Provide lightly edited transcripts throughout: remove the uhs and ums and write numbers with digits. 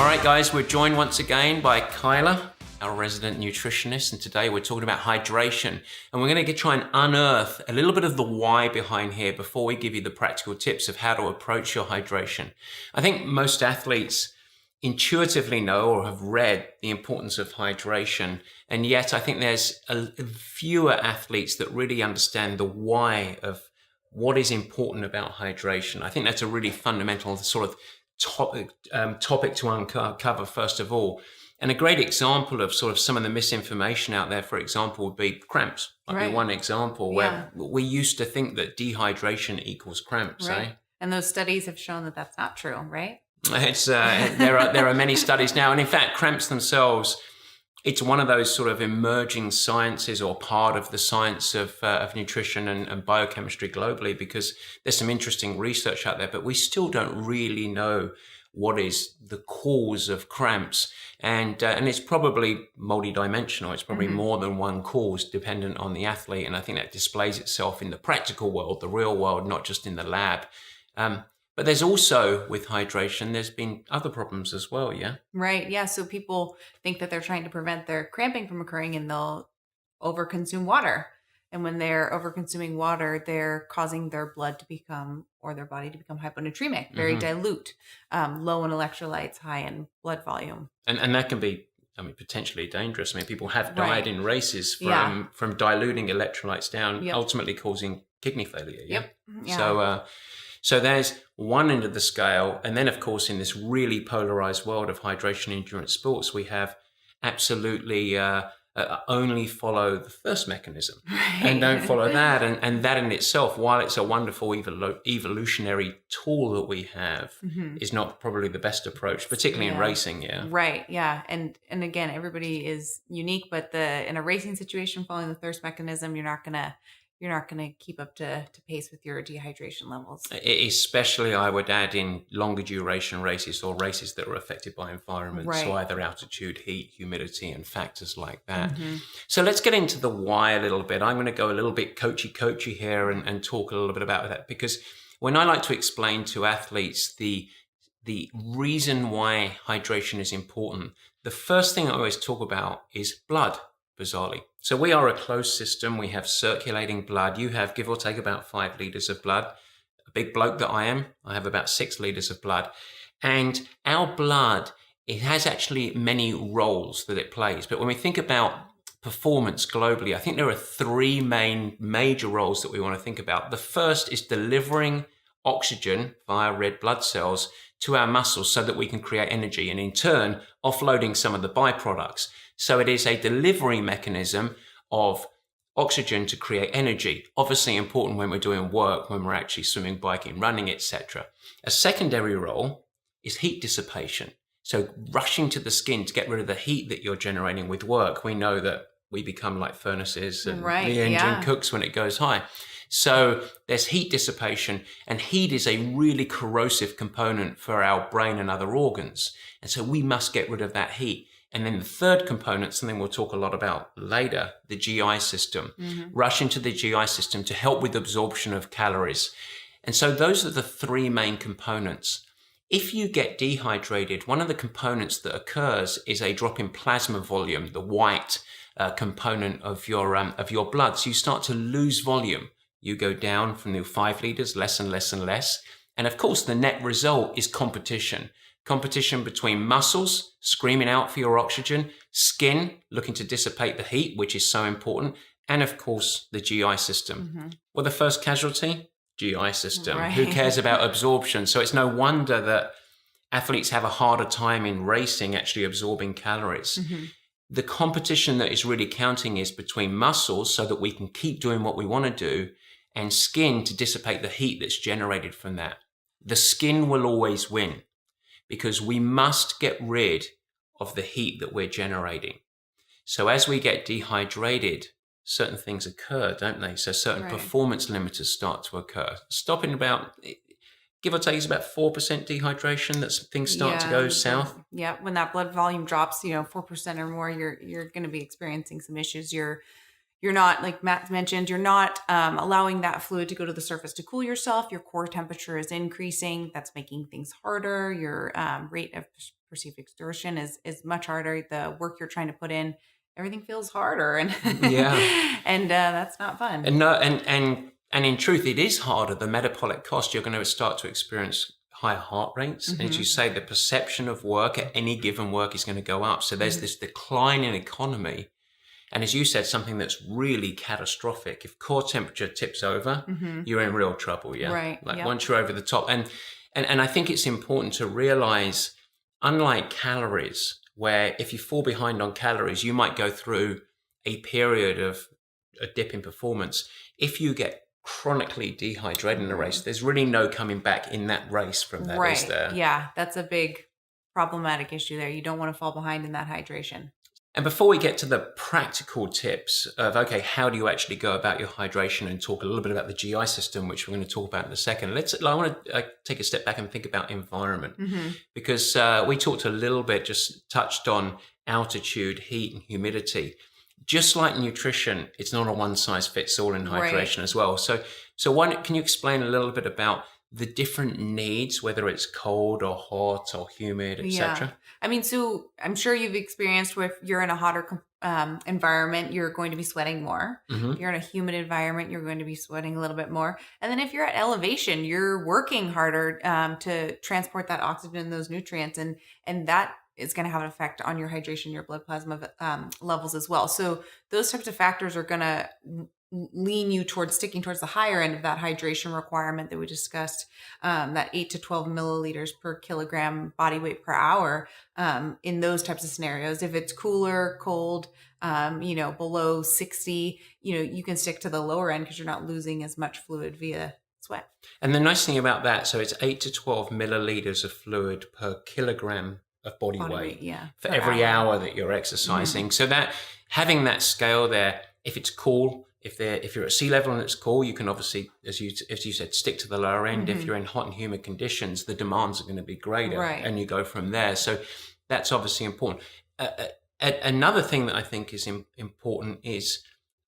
All right, guys, we're joined once again by Kyla, our resident nutritionist, and today we're talking about hydration. And we're going to try and unearth a little bit of the why behind here before we give you the practical tips of how to approach your hydration. I think most athletes intuitively know or have read the importance of hydration, and yet I think there's fewer athletes that really understand the why of what is important about hydration. I think that's a really fundamental sort of topic to uncover first of all. And a great example of sort of some of the misinformation out there, for example, would be cramps. Might be one example where we used to think that dehydration equals cramps, right? And those studies have shown that that's not true, right? It's there are many studies now, and in fact, cramps themselves, it's one of those sort of emerging sciences or part of the science of nutrition and biochemistry globally, because there's some interesting research out there, but we still don't really know what is the cause of cramps. And it's probably multidimensional. It's probably more than one cause dependent on the athlete. And I think that displays itself in the practical world, the real world, not just in the lab. But there's also, with hydration, there's been other problems as well, yeah? Right, yeah. So people think that they're trying to prevent their cramping from occurring and they'll overconsume water. And when they're overconsuming water, they're causing their blood to become, or their body to become hyponatremic, very dilute, low in electrolytes, high in blood volume. And that can be, potentially dangerous. People have died in races from diluting electrolytes down, ultimately causing kidney failure, yeah? Yeah. So there's one end of the scale. And then, of course, in this really polarized world of hydration endurance sports, we have absolutely only follow the first mechanism and don't follow that. And that in itself, while it's a wonderful evolutionary tool that we have, is not probably the best approach, particularly in racing, yeah. Right, yeah. And again, everybody is unique, but in a racing situation, following the thirst mechanism, you're not going to keep up to pace with your dehydration levels. Especially, I would add, in longer duration races or races that are affected by environments, so either altitude, heat, humidity, and factors like that. So let's get into the why a little bit. I'm going to go a little bit coachy here and talk a little bit about that, because when I like to explain to athletes the reason why hydration is important, the first thing I always talk about is blood. Bizarrely. So we are a closed system. We have circulating blood. You have, give or take, about 5 liters of blood. A big bloke that I am, I have about 6 liters of blood. And our blood, it has actually many roles that it plays. But when we think about performance globally, I think there are 3 major roles that we want to think about. The first is delivering oxygen via red blood cells to our muscles so that we can create energy, and in turn, offloading some of the byproducts. So it is a delivery mechanism of oxygen to create energy. Obviously important when we're doing work, when we're actually swimming, biking, running, etc. A secondary role is heat dissipation. So rushing to the skin to get rid of the heat that you're generating with work. We know that we become like furnaces and the engine cooks when it goes high. So there's heat dissipation, and heat is a really corrosive component for our brain and other organs. And so we must get rid of that heat. And then the third component, something we'll talk a lot about later, the GI system. Rush into the GI system to help with absorption of calories. And so those are the 3 main components. If you get dehydrated, one of the components that occurs is a drop in plasma volume, the white component of your blood. So you start to lose volume. You go down from the 5 liters, less and less and less. And of course, the net result is competition. Competition between muscles screaming out for your oxygen, skin looking to dissipate the heat, which is so important, and of course, the GI system. Well, the first casualty, GI system. Who cares about absorption? So it's no wonder that athletes have a harder time in racing actually absorbing calories. The competition that is really counting is between muscles so that we can keep doing what we want to do, and skin to dissipate the heat that's generated from that. The skin will always win, because we must get rid of the heat that we're generating. So as we get dehydrated, certain things occur, don't they? So certain performance limiters start to occur. Stopping about, give or take, is about 4% dehydration that things start to go south. Yeah, when that blood volume drops, 4% or more, you're going to be experiencing some issues. you're not, like Matt mentioned, you're not allowing that fluid to go to the surface to cool yourself. Your core temperature is increasing. That's making things harder. Your rate of perceived exertion is much harder. The work you're trying to put in, everything feels harder, and and that's not fun. And no, and in truth, it is harder. The metabolic cost, you're going to start to experience higher heart rates. And as you say, the perception of work at any given work is going to go up. So there's this decline in economy. And as you said, something that's really catastrophic. If core temperature tips over, you're in real trouble. Yeah. Right. Like once you're over the top. And I think it's important to realize, unlike calories, where if you fall behind on calories, you might go through a period of a dip in performance. If you get chronically dehydrated in a race, there's really no coming back in that race from that, is there? Yeah, that's a big problematic issue there. You don't want to fall behind in that hydration. And before we get to the practical tips of, okay, how do you actually go about your hydration, and talk a little bit about the GI system, which we're going to talk about in a second, I want to take a step back and think about environment, because we talked a little bit, just touched on altitude, heat, and humidity. Just like nutrition, it's not a one size fits all in hydration as well. So can you explain a little bit about the different needs, whether it's cold or hot or humid, etc.? I mean, so I'm sure you've experienced where if you're in a hotter environment, you're going to be sweating more. You're in a humid environment, you're going to be sweating a little bit more. And then if you're at elevation, you're working harder to transport that oxygen and those nutrients. And that is going to have an effect on your hydration, your blood plasma levels as well. So those types of factors are going to lean you towards sticking towards the higher end of that hydration requirement that we discussed, that 8 to 12 milliliters per kilogram body weight per hour in those types of scenarios. If it's cooler, cold, below 60, you can stick to the lower end because you're not losing as much fluid via sweat. And the nice thing about that, so it's 8 to 12 milliliters of fluid per kilogram of body weight for every hour that you're exercising. So that having that scale there, if it's cool, if you're at sea level and it's cool, you can obviously, as you said, stick to the lower end. If you're in hot and humid conditions, the demands are going to be greater, and you go from there. So that's obviously important. Another thing that I think is important is,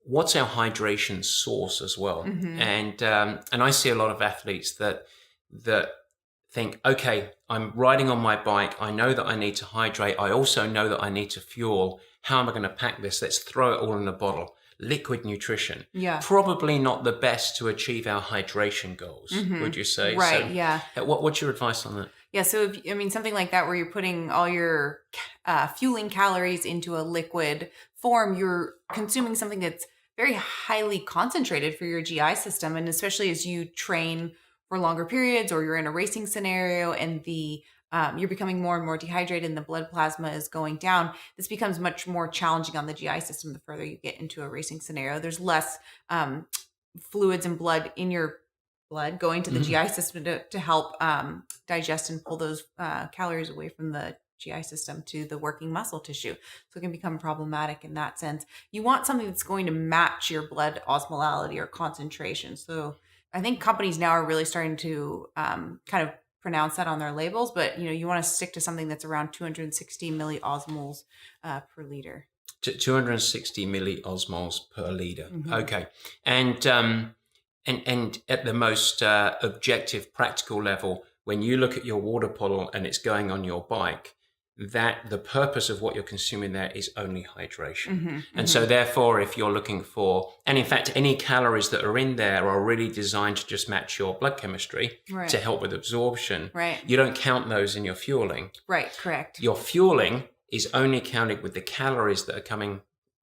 what's our hydration source as well? And I see a lot of athletes that think, okay, I'm riding on my bike. I know that I need to hydrate. I also know that I need to fuel. How am I going to pack this? Let's throw it all in a bottle. Liquid nutrition. Probably not the best to achieve our hydration goals, would you say? Right, so, what's your advice on that? Yeah, so something like that where you're putting all your fueling calories into a liquid form, you're consuming something that's very highly concentrated for your GI system. And especially as you train for longer periods, or you're in a racing scenario and you're becoming more and more dehydrated and the blood plasma is going down, this becomes much more challenging on the GI system the further you get into a racing scenario. There's less fluids and blood in your blood going to the GI system to help digest and pull those calories away from the GI system to the working muscle tissue. So it can become problematic in that sense. You want something that's going to match your blood osmolality or concentration. So I think companies now are really starting to kind of pronounce that on their labels, but you want to stick to something that's around 260 milliosmoles per liter. 260 milliosmoles per liter. Okay. And at the most objective, practical level, when you look at your water bottle and it's going on your bike, that the purpose of what you're consuming there is only hydration. And so therefore, if you're looking for, and in fact, any calories that are in there are really designed to just match your blood chemistry to help with absorption. You don't count those in your fueling. Correct. Your fueling is only counted with the calories that are coming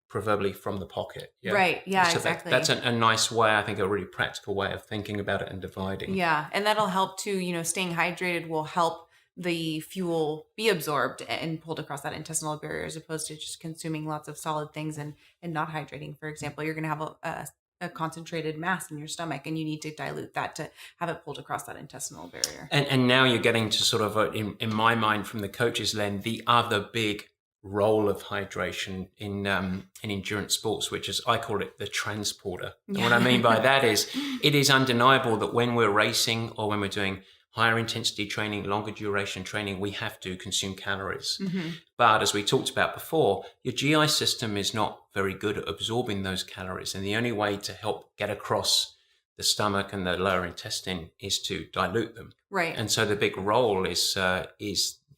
proverbially from the pocket. So exactly. That's a nice way, I think, a really practical way of thinking about it and dividing. And that'll help too, staying hydrated will help the fuel be absorbed and pulled across that intestinal barrier, as opposed to just consuming lots of solid things and not hydrating. For example, you're going to have a concentrated mass in your stomach, and you need to dilute that to have it pulled across that intestinal barrier. And now you're getting to sort of, in my mind, from the coach's lens, the other big role of hydration in endurance sports, which is, I call it the transporter. And what I mean by that is, it is undeniable that when we're racing or when we're doing higher intensity training, longer duration training, we have to consume calories. Mm-hmm. But as we talked about before, your GI system is not very good at absorbing those calories. And the only way to help get across the stomach and the lower intestine is to dilute them. Right. And so the big role is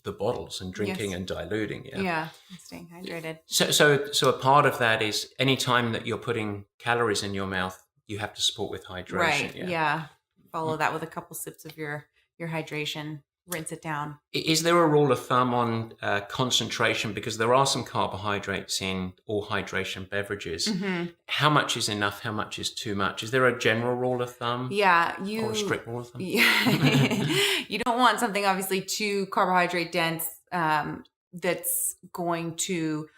the bottles and drinking Yes. and diluting. Yeah. Staying hydrated. So a part of that is any time that you're putting calories in your mouth, you have to support with hydration. Right. Yeah. Follow that with a couple sips of your hydration. Rinse it down. Is there a rule of thumb on concentration? Because there are some carbohydrates in all hydration beverages. Mm-hmm. How much is enough? How much is too much? Is there a general rule of thumb? Yeah, Or a strict rule of thumb? Yeah, you don't want something obviously too carbohydrate dense. That's going to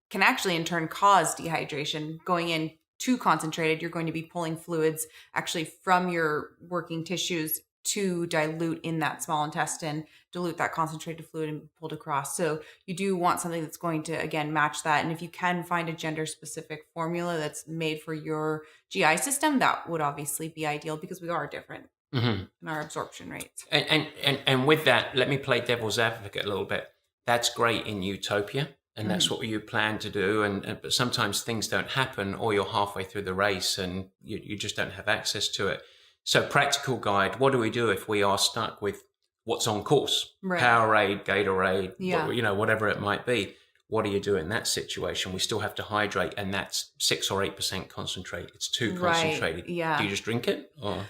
can actually in turn cause dehydration. Going in too concentrated, you're going to be pulling fluids actually from your working tissues to dilute in that small intestine, dilute that concentrated fluid and pulled across. So you do want something that's going to, again, match that. And if you can find a gender specific formula that's made for your GI system, that would obviously be ideal because we are different in our absorption rates. And with that, let me play devil's advocate a little bit. That's great in utopia. And that's what you plan to do. But sometimes things don't happen, or you're halfway through the race and you just don't have access to it. So practical guide, what do we do if we are stuck with what's on course? Right. Powerade, Gatorade, Yeah. whatever it might be. What do you do in that situation? We still have to hydrate, and that's 6 or 8% concentrate. It's too concentrated. Yeah. Do you just drink it? Or?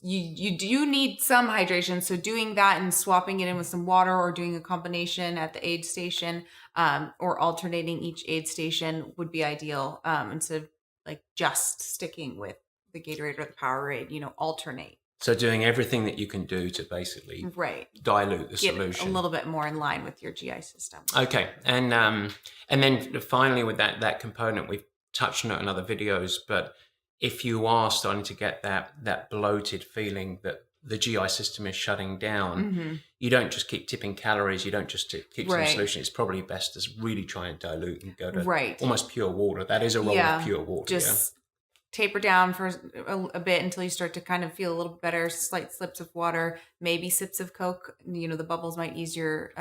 You do need some hydration. So doing that and swapping it in with some water, or doing a combination at the aid station, or alternating each aid station would be ideal. Instead of like just sticking with the Gatorade or the Powerade, alternate. So doing everything that you can do to basically dilute the Get solution. a little bit more in line with your GI system. Okay. And then finally with that component, we've touched on it in other videos, but if you are starting to get that bloated feeling that the GI system is shutting down, you don't just keep tipping calories, you don't just keep some solution. It's probably best to really try and dilute and go to almost pure water. That is a role of pure water. Just taper down for a bit until you start to kind of feel a little better, slight sips of water, maybe sips of Coke. The bubbles might ease your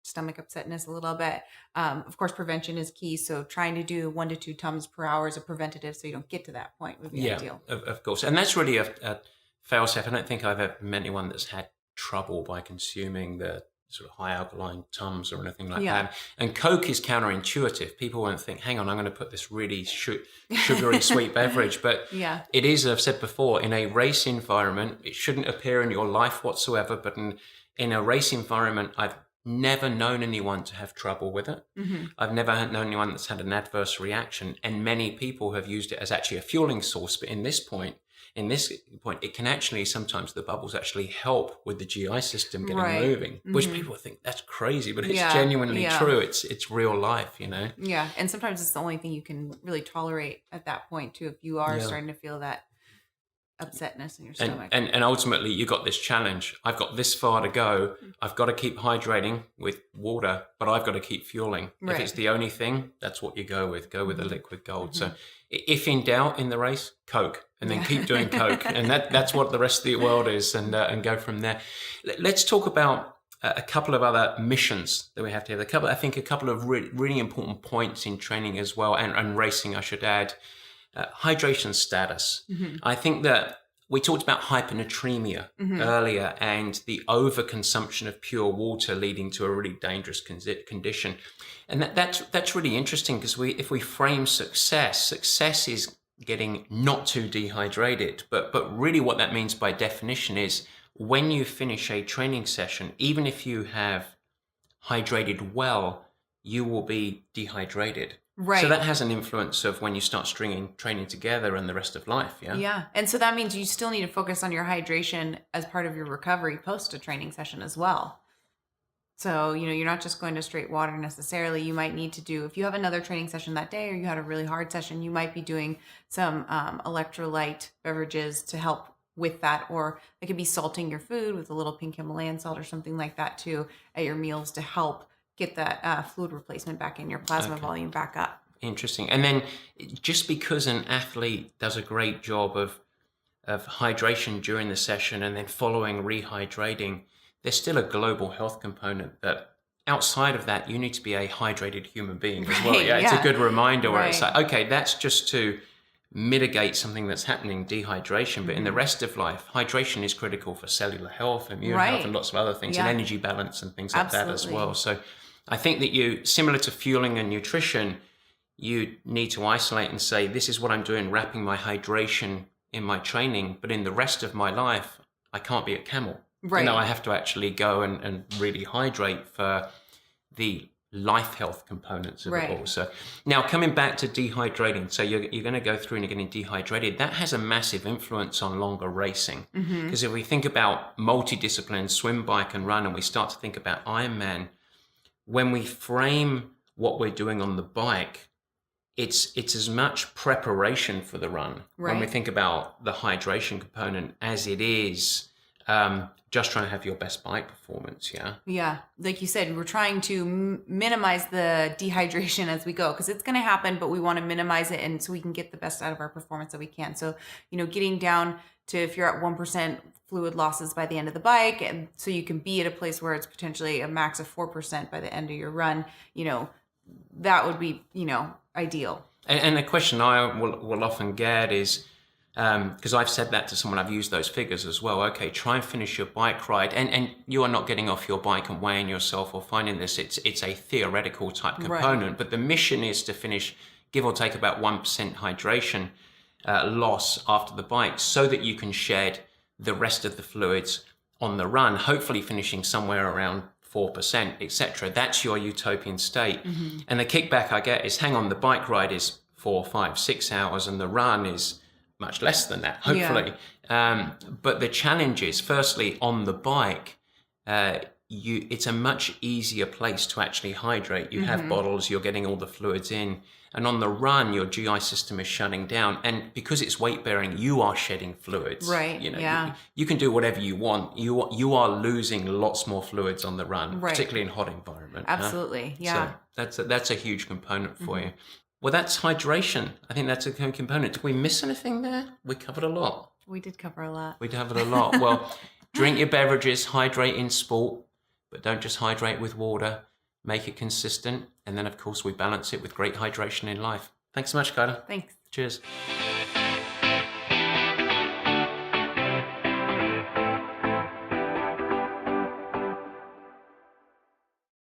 stomach upsetness a little bit. Of course, prevention is key. So trying to do 1 to 2 Tums per hour as a preventative so you don't get to that point would be ideal. Of course. And that's really a fail-safe. I don't think I've ever met anyone that's had trouble by consuming the sort of high alkaline Tums or anything like that. And Coke is counterintuitive. People won't think, hang on, I'm going to put this really sugary sweet beverage. But it is, I've said before, in a race environment, it shouldn't appear in your life whatsoever. But in a race environment, I've never known anyone to have trouble with it. I've never known anyone that's had an adverse reaction. And many people have used it as actually a fueling source. But in this point, it can actually, sometimes the bubbles actually help with the GI system getting moving, which people think that's crazy, but it's genuinely true. It's real life, Yeah. And sometimes it's the only thing you can really tolerate at that point too, if you are starting to feel that upsetness in your stomach. And ultimately you got this challenge. I've got this far to go. I've got to keep hydrating with water, but I've got to keep fueling. If it's the only thing, that's what you go with. Go with the liquid gold. So if in doubt in the race, Coke, and then keep doing Coke. And that's what the rest of the world is, and go from there. Let's talk about a couple of other missions that we have to have. I think a couple of really important points in training as well, and racing, I should add. Hydration status. I think that we talked about hyponatremia earlier, and the overconsumption of pure water leading to a really dangerous condition. And that's really interesting, because if we frame success is getting not too dehydrated, but really what that means by definition is when you finish a training session, even if you have hydrated well, you will be dehydrated. Right. So that has an influence of when you start stringing training together and the rest of life. Yeah. Yeah. And so that means you still need to focus on your hydration as part of your recovery post a training session as well. So, you're not just going to straight water necessarily. You might need to do, if you have another training session that day, or you had a really hard session, you might be doing some electrolyte beverages to help with that. Or it could be salting your food with a little pink Himalayan salt or something like that too at your meals to help get that fluid replacement back in, your plasma volume back up. Interesting. And then just because an athlete does a great job of of hydration during the session and then following rehydrating, there's still a global health component that outside of that, you need to be a hydrated human being as well. Yeah, it's a good reminder where it's like, okay, that's just to mitigate something that's happening, dehydration. But in the rest of life, hydration is critical for cellular health, immune health, and lots of other things, and energy balance and things like that as well. So I think that you, similar to fueling and nutrition, you need to isolate and say, this is what I'm doing, wrapping my hydration in my training. But in the rest of my life, I can't be a camel. Right. You know, I have to actually go and really hydrate for the life health components of it all. So now coming back to dehydrating, so you're going to go through and you're getting dehydrated. That has a massive influence on longer racing. Because if we think about multidiscipline, swim, bike and run, and we start to think about Ironman, when we frame what we're doing on the bike, it's as much preparation for the run when we think about the hydration component as it is just trying to have your best bike performance. Yeah, like you said, we're trying to minimize the dehydration as we go, because it's going to happen, but we want to minimize it, and so we can get the best out of our performance that we can. So, you know, getting down to, if you're at 1% fluid losses by the end of the bike, and so you can be at a place where it's potentially a max of 4% by the end of your run, you know, that would be, you know, ideal. And the question I will often get is, because I've said that to someone, I've used those figures as well. Okay, try and finish your bike ride, and you are not getting off your bike and weighing yourself or finding this. It's a theoretical type component, but the mission is to finish, give or take, about 1% hydration loss after the bike, so that you can shed the rest of the fluids on the run, hopefully finishing somewhere around 4%, etc. That's your utopian state. And the kickback I get is, hang on, the bike ride is 4, 5, 6 hours, and the run is much less than that, hopefully. But the challenge is, firstly, on the bike, it's a much easier place to actually hydrate. You have bottles, you're getting all the fluids in. And on the run, your GI system is shutting down. And because it's weight bearing, you are shedding fluids. Right. You know, you can do whatever you want. You are losing lots more fluids on the run, particularly in hot environment. Absolutely. Yeah. So that's a huge component for you. Well, that's hydration. I think that's a key component. Did we miss anything there? We covered a lot. We did cover a lot. We covered a lot. Well, drink your beverages, hydrate in sport, but don't just hydrate with water. Make it consistent. And then, of course, we balance it with great hydration in life. Thanks so much, Kyla. Thanks. Cheers.